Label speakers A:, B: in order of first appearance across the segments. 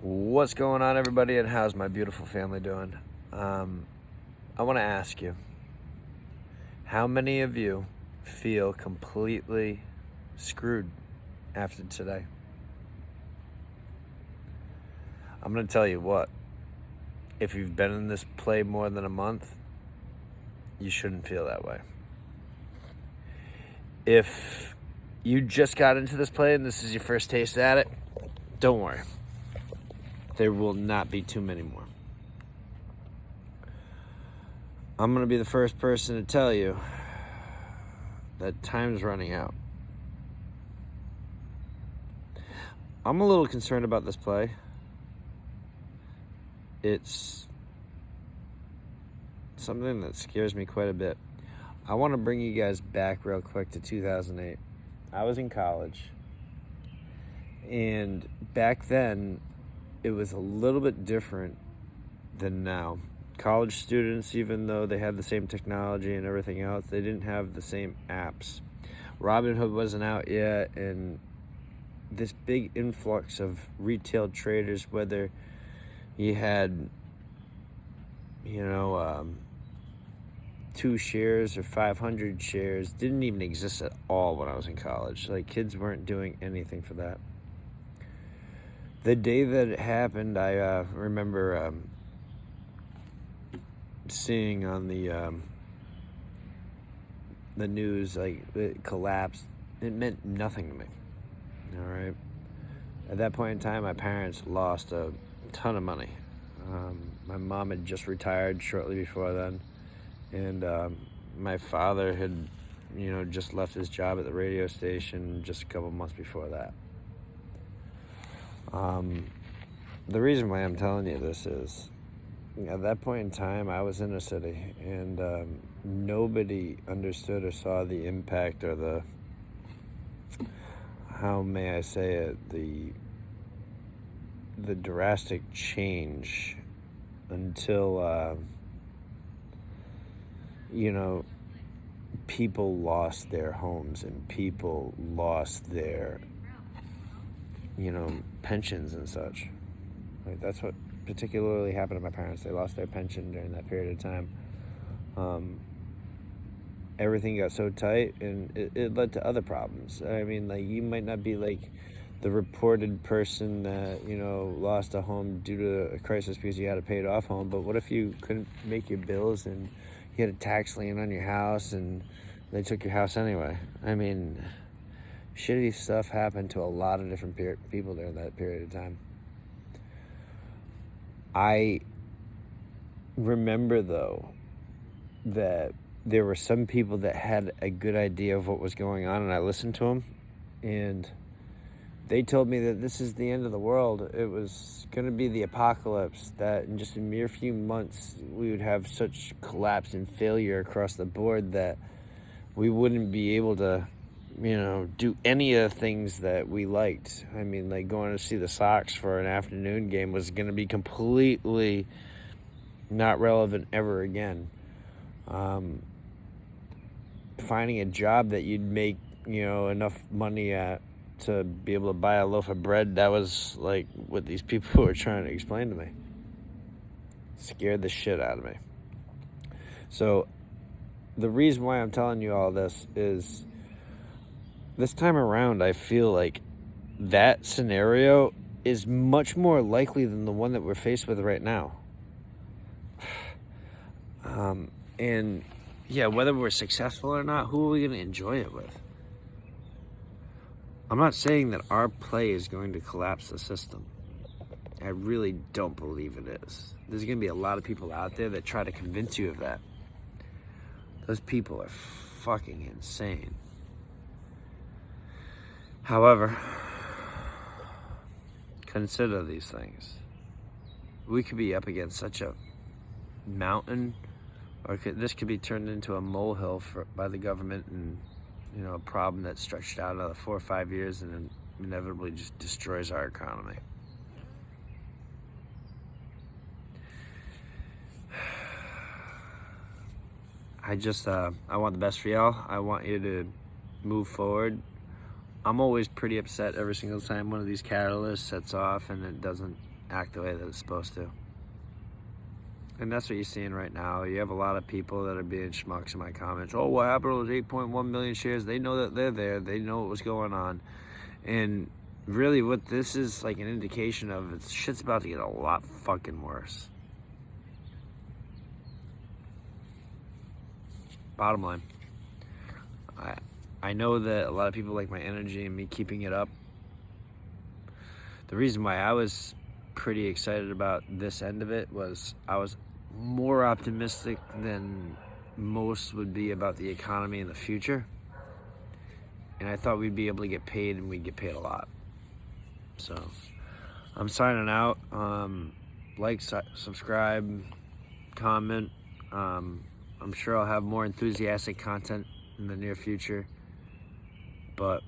A: What's going on, everybody, and how's my beautiful family doing? I want to ask you, how many of you feel completely screwed after today? I'm going to tell you what, if you've been in this play more than a month, you shouldn't feel that way. If you just got into this play and this is your first taste at it, don't worry. There will not be too many more. I'm going to be the first person to tell you that time's running out. I'm a little concerned about this play. It's something that scares me quite a bit. I want to bring you guys back real quick to 2008. I was in college, and back then it was a little bit different than now. College students, even though they had the same technology and everything else, they didn't have the same apps. Robinhood wasn't out yet, and this big influx of retail traders, whether you had 2 shares or 500 shares, didn't even exist at all when I was in college. Like, kids weren't doing anything for that. The day that it happened, I remember seeing on the news, like, it collapsed. It meant nothing to me. All right. At that point in time, my parents lost a ton of money. My mom had just retired shortly before then, and my father had, just left his job at the radio station just a couple months before that. The reason why I'm telling you this is, at that point in time, I was in a city, and nobody understood or saw the impact or the, how may I say it, the drastic change until, people lost their homes and people lost their, pensions and such. Like, that's what particularly happened to my parents. They lost their pension during that period of time. Everything got so tight, and it led to other problems. I mean, like, you might not be like the reported person that, lost a home due to a crisis because you had a paid off home, but what if you couldn't make your bills and you had a tax lien on your house and they took your house anyway? I mean, shitty stuff happened to a lot of different people during that period of time. I remember, though, that there were some people that had a good idea of what was going on, and I listened to them, and they told me that this is the end of the world. It was going to be the apocalypse, that in just a mere few months we would have such collapse and failure across the board that we wouldn't be able to, do any of the things that we liked. I mean, like, going to see the Sox for an afternoon game was going to be completely not relevant ever again. Finding a job that you'd make, enough money at to be able to buy a loaf of bread, that was like what these people were trying to explain to me. Scared the shit out of me. So the reason why I'm telling you all this is, this time around, I feel like that scenario is much more likely than the one that we're faced with right now. And yeah, whether we're successful or not, who are we going to enjoy it with? I'm not saying that our play is going to collapse the system. I really don't believe it is. There's going to be a lot of people out there that try to convince you of that. Those people are fucking insane. However, consider these things. We could be up against such a mountain, or this could be turned into a molehill by the government, and a problem that's stretched out another 4 or 5 years and inevitably just destroys our economy. I want the best for y'all. I want you to move forward. I'm always pretty upset every single time one of these catalysts sets off and it doesn't act the way that it's supposed to. And that's what you're seeing right now. You have a lot of people that are being schmucks in my comments. Oh, what happened to those 8.1 million shares? They know that they're there. They know what was going on. And really what this is like an indication of, it's shit's about to get a lot fucking worse. Bottom line. I know that a lot of people like my energy and me keeping it up. The reason why I was pretty excited about this end of it was I was more optimistic than most would be about the economy in the future. And I thought we'd be able to get paid, and we'd get paid a lot. So I'm signing out. Like, subscribe, comment. I'm sure I'll have more enthusiastic content in the near future. But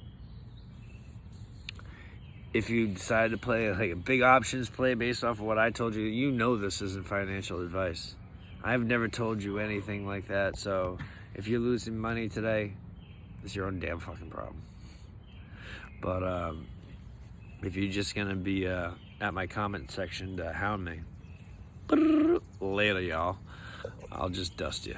A: if you decide to play like a big options play based off of what I told you, you know this isn't financial advice. I've never told you anything like that. So if you're losing money today, it's your own damn fucking problem. But if you're just gonna be at my comment section to hound me, later, y'all. I'll just dust you.